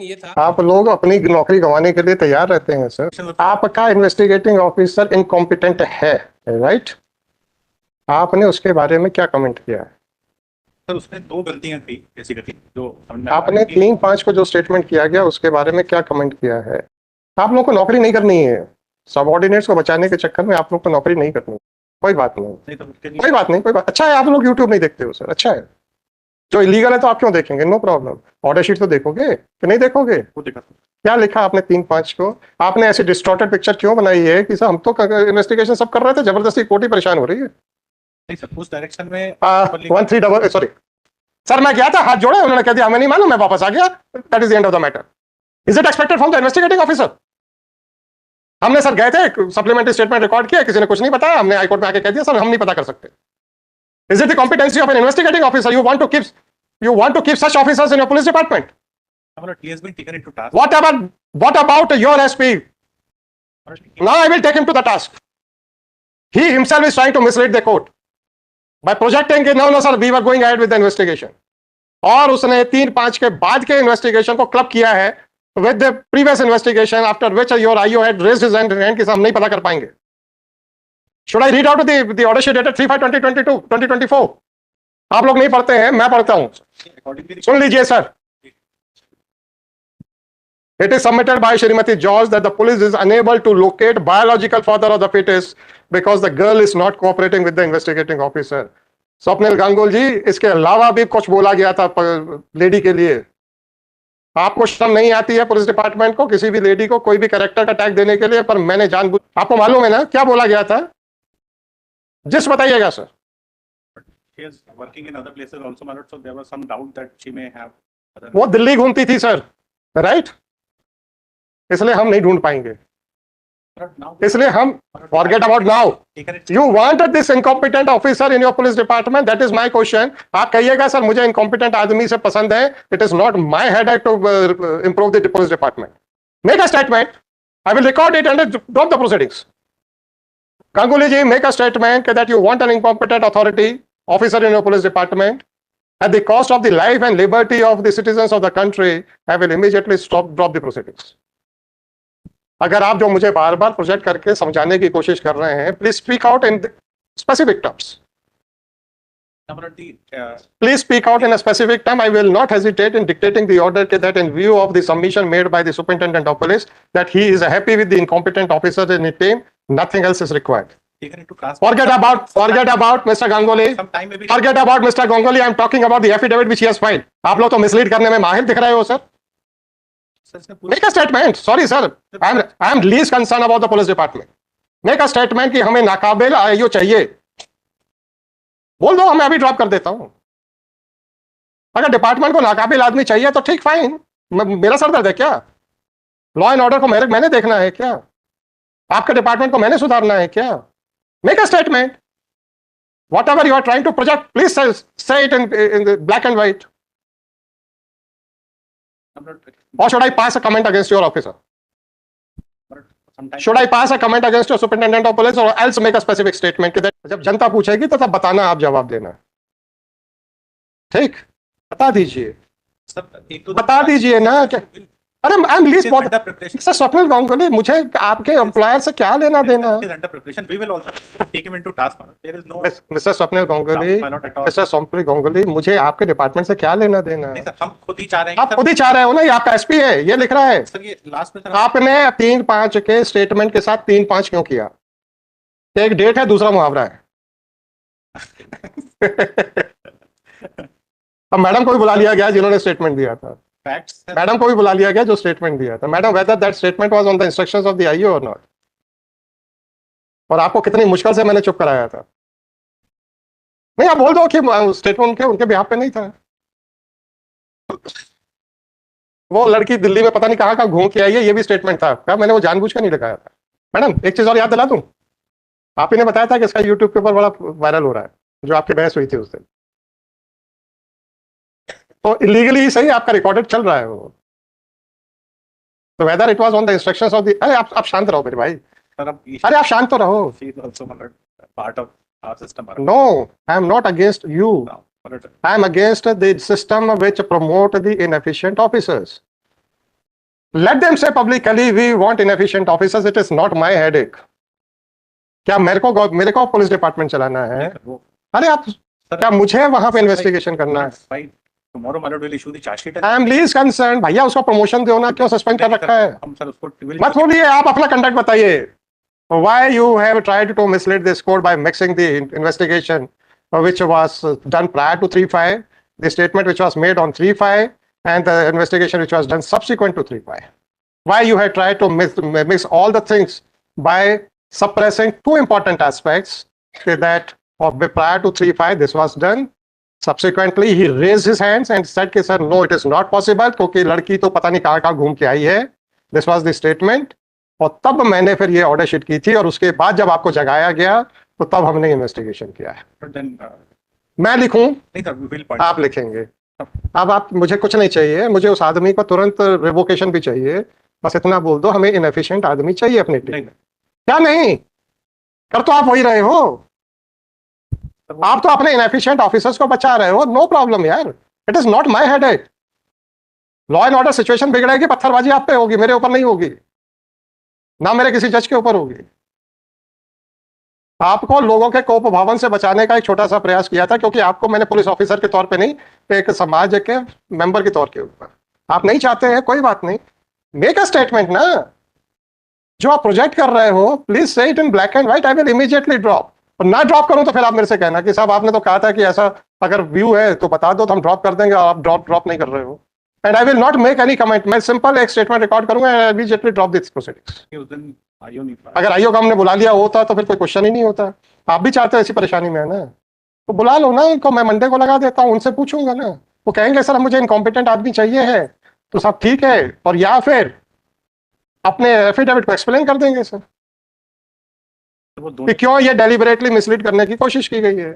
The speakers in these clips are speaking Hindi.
ये था। आप लोग अपनी नौकरी गंवाने के लिए तैयार रहते हैं सर। आपका इन्वेस्टिगेटिंग ऑफिसर इनकॉम्पिटेंट है, राइट? आपने उसके बारे में क्या कमेंट किया है? सर उसने दो गलतियां की बेसिकली जो आपने 3-5 को जो स्टेटमेंट किया गया उसके बारे में क्या कमेंट किया है? आप लोगों को नौकरी नहीं करनी है, सबऑर्डिनेट्स को बचाने के चक्कर में आप लोग को नौकरी नहीं करनी। कोई बात नहीं, कोई बात नहीं, कोई बात। अच्छा है आप लोग यूट्यूब नहीं देखते हो सर, अच्छा है। जो इलीगल है तो आप क्यों देखेंगे? No problem. ऑर्डर शीट तो देखोगे कि नहीं देखोगे? क्या लिखा आपने 3-5 को? आपने ऐसी डिस्टॉर्टेड पिक्चर क्यों बनाई है कि सर हम तो इन्वेस्टिगेशन सब कर रहे थे, जबरदस्ती कोर्ट ही परेशान हो रही है। नहीं सर उस डायरेक्शन में 13 सॉरी सर, मैं गया था, हाथ जोड़े, उन्होंने कह दिया हमें नहीं मालूम, मैं वापस आ गया। That is the end of the matter. Is it expected from the investigating officer? हमने सर गए थे, सप्लीमेंट्री स्टेटमेंट रिकॉर्ड किया, किसी ने कुछ नहीं बताया, हमने हाईकोर्ट में आके कह दिया सर हम नहीं पता कर सकते। Is it the competency of an investigating officer? You want to keep such officers in your police department? he has been taken into task. What about your SP? Now I will take him to the task. He himself is trying to mislead the court by projecting no sir we were going ahead with the investigation. और उसने 3-5 के बाद के इन्वेस्टिगेशन को क्लब किया है with the previous investigation after which your IO had raised his hand कि हम नहीं पता कर पाएंगे. Should I read out the order sheet dated 3/5/2022 आप लोग नहीं पढ़ते हैं, मैं पढ़ता हूं, सुन लीजिए sir. It is submitted by Shrimati George that the police is unable to locate biological father of the fetus because the girl is not cooperating with the investigating officer. Swapnil Gangul ji, इसके अलावा भी कुछ बोला गया था लेडी के लिए। आपको शर्म नहीं आती है पुलिस डिपार्टमेंट को किसी भी लेडी को कोई भी कैरेक्टर का टैग देने के लिए? पर मैंने जानबूझ, आपको मालूम है ना क्या बोला गया था? जिस बताइएगा sir. She is working in other places also, my lord, so there was some doubt that she may have other... वो दिल्ली घूमती थी सर, राइट? इसलिए हम नहीं ढूंढ पाएंगे, इसलिए हम forget about now. You want this incompetent officer in your police department? That is my question. आप कहिएगा सर मुझे इनकॉम्पिटेंट आदमी से पसंद है, it is not my headache to improve the police department. Make a statement, I will record it and drop the proceedings. Ganguly ji, make a statement that you want an incompetent authority officer in your police department at the cost of the life and liberty of the citizens of the country. I will immediately drop the proceedings. अगर आप जो मुझे बार बार प्रोजेक्ट करके समझाने की कोशिश कर रहे हैं, please speak out in specific terms. Please speak out in a specific term. I will not hesitate in dictating the order that in view of the submission made by the superintendent of police that he is happy with the incompetent officer in his team, nothing else is required. Forget about Mr. Ganguly. Forget about Mr. Ganguly. I am talking about the affidavit which he has filed. आप लोग तो मिसलीड करने में माहिर दिख रहे हो sir. Make a statement. Sorry sir, I am least concerned about the police department. Make a statement कि हमें नाकाबिल आईओ चाहिए। बोल दो, मैं अभी ड्रॉप कर देता हूं। अगर डिपार्टमेंट को नाकाबिल आदमी चाहिए तो ठीक, फाइन, मेरा सर दर्द है क्या? लॉ एंड ऑर्डर को मैंने देखना है क्या? आपके डिपार्टमेंट को मैंने सुधारना है क्या? Make a statement. Whatever you are trying to project, please say it in black and white. Or should I pass a comment against your officer? Should I pass a comment against your superintendent of police or else make a specific statement? जब जनता पूछेगी तो तब बताना, आप जवाब देना। ठीक, बता दीजिए, बता दीजिए ना। अरे I am least sir Swapnil Ganguly, मुझे आपके एम्प्लॉयर से क्या लेना देना? मिस्टर स्वप्निल गांगुली, मिस्टर स्वप्निल गांगुली, मुझे आपके डिपार्टमेंट से क्या लेना देना? हम खुद ही चाह रहे हैं। आप खुद ही चाह रहे हो ना, ये आपका एसपी है, ये लिख रहा है सर। ये लास्ट में आपने 3-5 के स्टेटमेंट के साथ 3-5 क्यों किया? एक डेट है, दूसरा मुहावरा है। अब मैडम को भी बुला लिया गया जिन्होंने स्टेटमेंट दिया था। मैडम को भी बुला लिया गया जो स्टेटमेंट दिया था। Madam, whether that statement was on the instructions of the IO और नॉट। और आपको कितनी मुश्किल से मैंने चुप कराया था। नहीं, आप बोल दो कि स्टेटमेंट उनके बिहाफ पे नहीं था। वो लड़की दिल्ली में पता नहीं कहाँ घूम के आई है, ये भी स्टेटमेंट था क्या? मैंने वो जानबूझ कर नहीं लगाया था। मैडम, एक चीज और याद दिला दूं, आप ही ने बताया था कि इसका यूट्यूब के ऊपर बड़ा वायरल हो रहा है, जो आपकी बहस हुई थी उस दिन। तो इलीगली ही सही आपका रिकॉर्डेड चल रहा है वो। तो whether it was on the instructions of the, अरे आप शांत रहो मेरे भाई। अरे आप शांत तो रहो। No, I am not against you, I am against the system which promote the inefficient officers. Let them say publicly, we want inefficient officers. It is not my headache. क्या मेरे को पुलिस डिपार्टमेंट चलाना है? वो अरे आप क्या मुझे वहां पे इन्वेस्टिगेशन करना है? Fine tomorrow my lord will issue the charge sheet I am least concern, भैया उसको प्रमोशन दो ना, क्यों सस्पेंड कर रखा है? हम सर उसको मत बोलिए, आप अपना कंडक्ट बताइए. Why you have tried to mislead this court by mixing the investigation which was done prior to 3-5, the statement which was made on 3-5, and the investigation which was done subsequent to 3-5. Why you have tried to mix all the things by suppressing two important aspects, that prior to 3-5 this was done. Subsequently he raised his hands and said कि sir no, it is not possible, क्योंकि लड़की तो पता नहीं कहाँ घूम के आई है. This was the statement. और तब मैंने फिर ये ऑर्डर शीट की थी, और उसके बाद जब आपको जगाया गया तो तब हमने इन्वेस्टिगेशन किया है. मैं लिखूं? नहीं सर, we will point. आप लिखेंगे? अब आप, मुझे कुछ नहीं चाहिए, मुझे उस आदमी को तुरंत रिवोकेशन भी चाहिए. बस इतना बोल दो, हमें इनएफिशिएंट आदमी चाहिए अपनी टीम. क्या नहीं कर, तो आप वही रहे हो. आप तो अपने इनएफिशिएंट ऑफिसर्स को बचा रहे हो. नो प्रॉब्लम यार, it is not my headache. Law and order situation बिगड़ेगी, पत्थरबाजी आप पे होगी, मेरे ऊपर नहीं होगी, ना मेरे किसी जज के ऊपर होगी. आपको लोगों के कोप भावन से बचाने का एक छोटा सा प्रयास किया था, क्योंकि आपको मैंने पुलिस ऑफिसर के तौर पे नहीं, एक समाज के मेंबर के तौर के ऊपर. आप नहीं चाहते हैं, कोई बात नहीं, मेक अ स्टेटमेंट ना. जो आप प्रोजेक्ट कर रहे हो, please say it in black and white. I will immediately drop. और ना ड्रॉप करूं तो फिर आप मेरे से कहना कि साहब आपने तो कहा था कि ऐसा अगर व्यू है तो बता दो, तो हम ड्रॉप कर देंगे. आप ड्रॉप नहीं कर रहे हो. And I will not make any comment. मैं सिंपल एक स्टेटमेंट रिकॉर्ड करूंगा and immediately drop this proceedings. अगर आईओ का हमने बुला लिया होता तो फिर कोई क्वेश्चन ही नहीं होता. आप भी चाहते हो ऐसी परेशानी में है ना, तो बुला लो ना उनको. मैं मंडे को लगा देता हूँ, उनसे पूछूंगा ना. वो कहेंगे सर मुझे इनकॉम्पिटेंट आदमी चाहिए है, तो सब ठीक है. और या फिर अपने एफिडेविट को एक्सप्लेन कर देंगे सर कि क्यों ये डेलिबरेटली मिसलीड करने की कोशिश की गई है.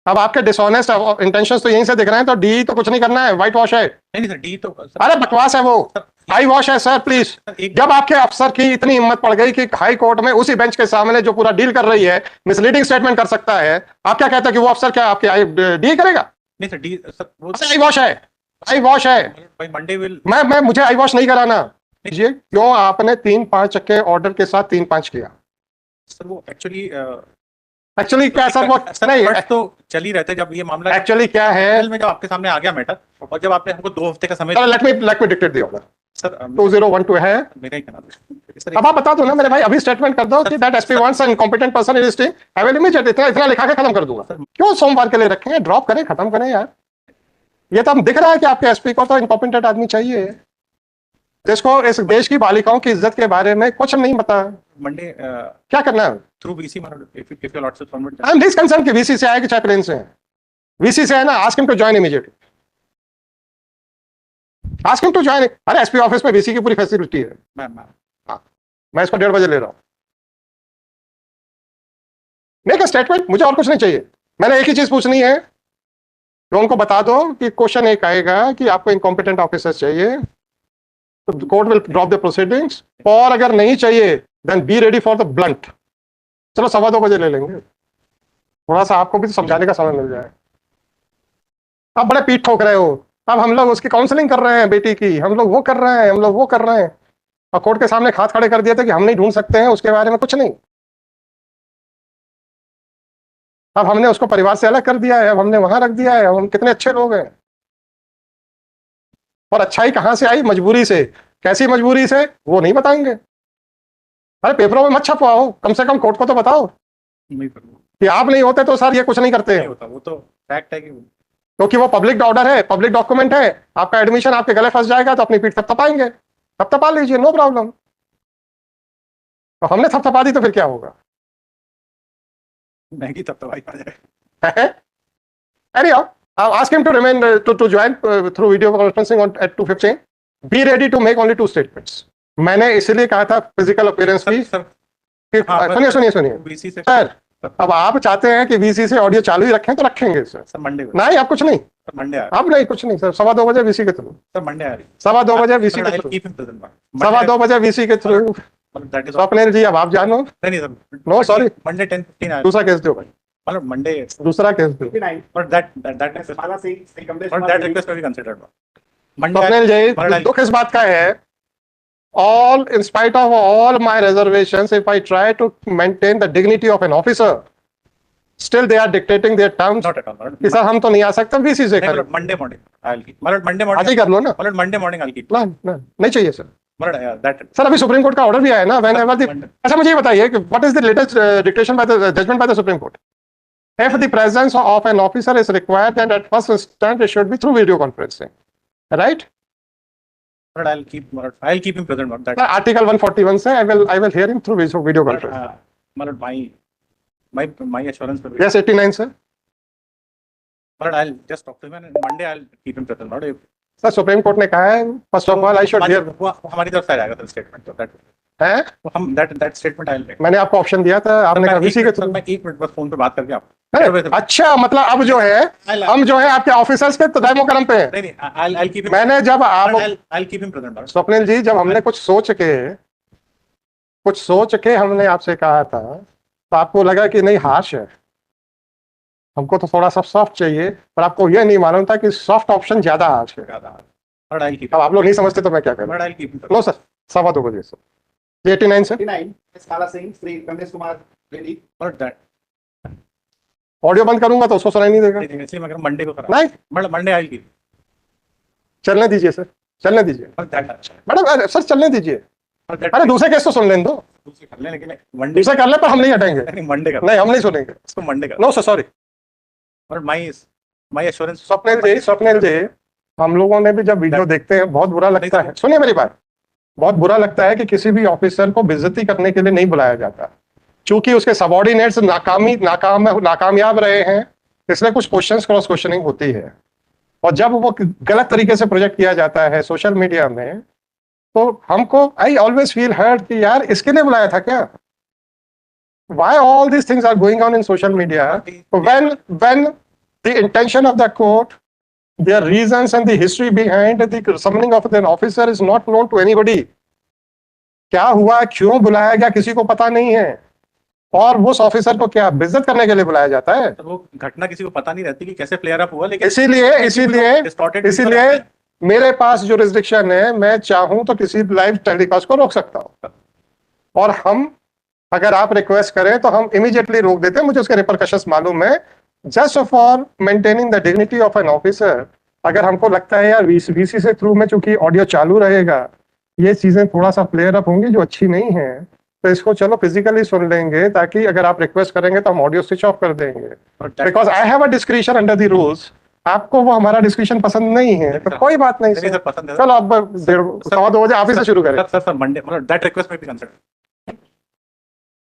अब आपके डिसऑनेस्ट इंटेंशंस तो यहीं से दिख रहे हैं, तो डी तो कुछ नहीं करना है, व्हाइट वॉश है. नहीं सर, डी तो अरे बकवास है वो, हाई वॉश है सर प्लीज. जब आपके अफसर की इतनी हिम्मत पड़ गई कि हाई कोर्ट में उसी बेंच के सामने जो पूरा डील कर रही है मिसलीडिंग स्टेटमेंट कर सकता है, आप क्या कहते हैं कि वो अफसर क्या आपके डी करेगा? नहीं सर, डी सर वो हाई वॉश है, हाई वॉश है. भाई मंडे विल. मैं मुझे हाई वॉश नहीं कराना. क्यों आपने 3-5 के ऑर्डर के साथ 3-5 किया? सर वो एक्चुअली क्या सर, वो नहीं तो चल ही रहते. जब ये मामला एक्चुअली क्या है में जब आपके सामने आ गया मैटर, और जब आपने हमको 2 हफ्ते का समय. Let me dictate the order. Sir 2012 है, मेरा ही कहना था. अब आप बता दो ना मेरे भाई, अभी स्टेटमेंट कर दो कि that SP wants an incompetent person in his team. I will immediately इतना लिखा के खत्म कर दूंगा. क्यों सोमवार के लिए रखेंगे? ड्रॉप करें, खत्म करें यार. ये तो हम दिख रहा है कि आपके एसपी को तो इनकॉम्पिटेंट आदमी चाहिए, जिसको इस देश की बालिकाओं की इज्जत के बारे में कुछ नहीं पता. मंडे क्या करना है? Through VC if your lordship permit. I am least concern कि वीसी से आए कि चाहे प्लेन से है. वीसी से है ना, ask him to join immediately. Ask him to join. अरे एसपी ऑफिस में वीसी की पूरी फैसिलिटी है. मैं इसको 1:30 बजे ले रहा हूं. मेक अ स्टेटमेंट, मुझे और कुछ नहीं चाहिए. मैंने एक ही चीज पूछनी है, तो उनको बता दो कि क्वेश्चन एक आएगा कि आपको इनकॉम्पिटेंट ऑफिसर चाहिए, तो court will drop the proceedings. और अगर नहीं चाहिए then be ready for the blunt. चलो 2:15 बजे ले लेंगे, थोड़ा सा आपको भी समझाने का समय मिल जाए. आप बड़े पीठ ठोक रहे हो. अब हम लोग उसकी काउंसलिंग कर रहे हैं बेटी की, हम लोग वो कर रहे हैं, हम लोग वो कर रहे हैं, और कोर्ट के सामने हाथ खड़े कर दिए थे कि हम नहीं ढूंढ सकते हैं उसके बारे में कुछ नहीं. अब हमने उसको परिवार से अलग कर दिया है, अब हमने वहां रख दिया है. हम कितने अच्छे लोग हैं. और अच्छाई कहां से आई? मजबूरी से. कैसी मजबूरी से वो नहीं बताएंगे. अरे पेपरों में मत छपवाओ, कम से कम कोर्ट को तो बताओ कि आप नहीं होते तो सर ये कुछ नहीं करते. नहीं होता, वो तो फैक्ट है कि क्योंकि वो पब्लिक ऑर्डर है, पब्लिक डॉक्यूमेंट है. आपका एडमिशन आपके गले फंस जाएगा तो अपनी पीठ थपथपाएंगे, थपथपा लीजिए, नो प्रॉब्लम. तो हमने थपथपा दी तो फिर क्या होगा? महंगी थपथपाई आ जाए. Anyhow, I'll ask him to remain to join through video conferencing at 2:15. Be ready to make only 2 statements. मैंने इसलिए कहा था फिजिकल अपीयरेंस की. सुनिए वीसी से. सर अब आप चाहते हैं कि वीसी से ऑडियो चालू ही रखें तो रखेंगे सर. सर मंडे नहीं, आप कुछ नहीं. मंडे अब नहीं, कुछ नहीं सर. 2:15 बजे वीसी के थ्रू. सर मंडे आ रही. 2:15 बजे वीसी के थ्रू. 2:15 बजे वीसी के थ्रू. स्वप्निल जी अब आप जानो. नहीं सर, नो सॉरी, मंडे 10:15 आ. दूसरा केस दो भाई. मतलब मंडे दूसरा केस दो. but that request will be considered. Monday, Swapnil ji, Monday, दुख इस बात का है, all in spite of all my reservations, if I try to maintain the dignity of an officer, still they are dictating their terms. not at all. कि सर हम तो नहीं आ सकते, VC से करें। Monday morning, I'll keep. Monday आज ही morning, कर लो ना। Monday morning, I'll keep. ना ना नहीं चाहिए सर। That. सर अभी सुप्रीम कोर्ट का ऑर्डर भी आया ना, whenever the Monday. अच्छा मुझे ये बताइए कि what is the latest dictation by the judgment by the Supreme Court? If the presence of an officer is required, then at first instance it should be through video conferencing, right? I'll keep him present on that. Sir, Article 141 से I will hear him through video conference. My assurance will be. Yes, 89 sir. But I'll just talk to him and Monday I'll keep him present. Not if sir supreme court ने कहा है, first of all I should hear. वो हमारी तरफ से आएगा सर स्टेटमेंट, तो दैट है हम दैट स्टेटमेंट आई विल। मैंने आपको ऑप्शन दिया था, आपने कहा VC के थ्रू। मैं 1 मिनट बस फोन पे बात करके आप अच्छा मतलब अब जो है हम जो है आपके ऑफिसर्स के तो दायमो करम पे हैं। नहीं I'll keep him। मैंने जब आप I'll keep him present। Swapnil जी, जब हमने कुछ सोच के हमने आपसे कहा था, तो आपको लगा कि नहीं हार्श है, हमको तो थोड़ा सा सॉफ्ट चाहिए, पर आपको यह नहीं मालूम था कि सॉफ्ट ऑप्शन ज्यादा हार्श है। But I'll keep अब आप लोग नहीं समझते तो मैं क्या करूं? But I'll keep him no sir, 2:15 बजे sir. 89 sir. 59, Kala Singh, Sri Kamlesh Kumar Reddy. But that audio बंद करूंगा तो उसको सुनाई नहीं देगा। इसलिए मैं मंडे को करा। नहीं मंडे I'll keep। चलने दीजिए सर, चलने दीजिए But that मैडम, सर चलने दीजिए। but that अरे दूसरे केस तो सुन लें दो, दूसरे कर ले, लेकिन मंडे दूसरे कर ले, पर हम नहीं हटेंगे। नहीं मंडे कर नहीं हम नहीं सुनेंगे। इसको मंडे कर। No sir sorry. और माय एश्योरेंस स्वप्निल जी हम लोगों ने भी जब वीडियो देखते हैं बहुत बुरा लगता है, सुनिए मेरी बात, बहुत बुरा लगता है कि किसी भी ऑफिसर को बेइज्जती करने के लिए नहीं बुलाया जाता, क्योंकि उसके सबऑर्डिनेट्स नाकामयाब रहे हैं, इसलिए कुछ क्वेश्चंस क्रॉस क्वेश्चनिंग होती है, और जब वो गलत तरीके से प्रोजेक्ट किया जाता है सोशल मीडिया में, तो हमको आई ऑलवेज फील हर्ट कि यार इसके लिए बुलाया था क्या? Why all these things are going on in social media when the intention of the court, their reasons and the history behind the summoning of an officer is not known to anybody. क्या हुआ, क्यों बुलाया गया, किसी को पता नहीं है, और उस ऑफिसर को क्या बेइज्जत करने के लिए बुलाया जाता है? तो वो घटना किसी को पता नहीं रहती कि कैसे फ्लेयर अप हुआ, लेकिन इसीलिए मेरे पास जो रिस्ट्रिक्शन है, मैं चाहूं तो किसी लाइव टेलीकास्ट को रोक सकता हूं, और हम अगर आप रिक्वेस्ट करें तो हम इमीडिएटली रोक देते हैं, मुझे उसके रिपरकशंस मालूम है, just for maintaining the dignity of an officer. अगर हमको लगता है यार VC से थ्रू में चूंकि ऑडियो चालू रहेगा, ये चीजें थोड़ा सा फ्लेयर अप होंगी जो अच्छी नहीं है, तो इसको चलो फिजिकली सुन लेंगे, ताकि अगर आप रिक्वेस्ट करेंगे तो हम ऑडियो स्विच ऑफ कर देंगे, because I have a discretion under the rules. आपको वो हमारा डिस्कशन पसंद नहीं है तो कोई बात नहीं नहीं सर, सर पसंद है। चलो अब 2:15 बजे ऑफिस से शुरू करें। सर मंडे मतलब दैट रिक्वेस्ट में भी कंसिडर